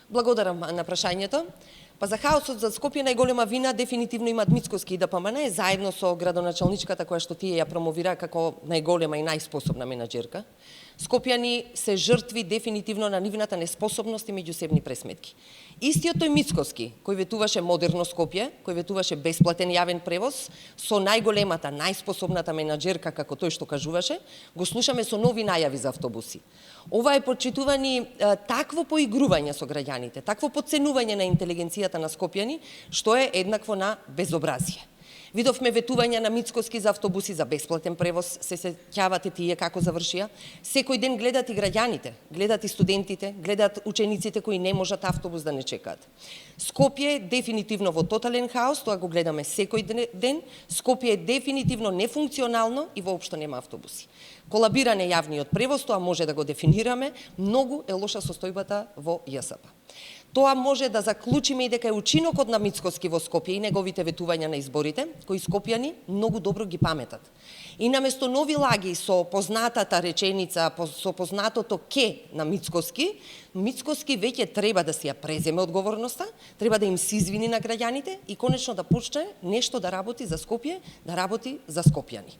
Благодарам на прашањето. Па за хаосот за Скопје најголема вина дефинитивно имаат Мицкоски и ДПМН, заедно со градоначалничката која што тие ја промовира како најголема и најспособна менаџерка. Скопјани се жртви дефинитивно на нивната неспособност и меѓусебни пресметки. Истиот тој Мицкоски, кој ветуваше модерно Скопје, кој ветуваше бесплатен јавен превоз, со најголемата, најспособната менаџерка, како тој што кажуваше, го слушаме со нови најави за автобуси. Ова е почитувани такво поигрување со граѓаните, такво подценување на интелигенцијата на скопјани, што е еднакво на безобразие. Видовме ветување на Мицкоски за автобуси за бесплатен превоз, се сеќавате тие како завршија. Секој ден гледат и граѓаните, гледат и студентите, гледат учениците кои не можат автобус да не чекаат. Скопје е дефинитивно во тотален хаос, тоа го гледаме секој ден. Скопје е дефинитивно нефункционално и воопшто нема автобуси. Колабиране јавниот превоз, тоа може да го дефинираме, многу е лоша состојбата во ЈСП. Тоа може да заклучиме и дека е учинокот на Мицкоски во Скопје и неговите ветувања на изборите, кои скопјани многу добро ги паметат. И наместо нови лаги со познатата реченица, со познатото ке на Мицкоски, Мицкоски веќе треба да си ја преземе одговорноста, треба да им се извини на граѓаните и конечно да почне нешто да работи за Скопје, да работи за скопјани.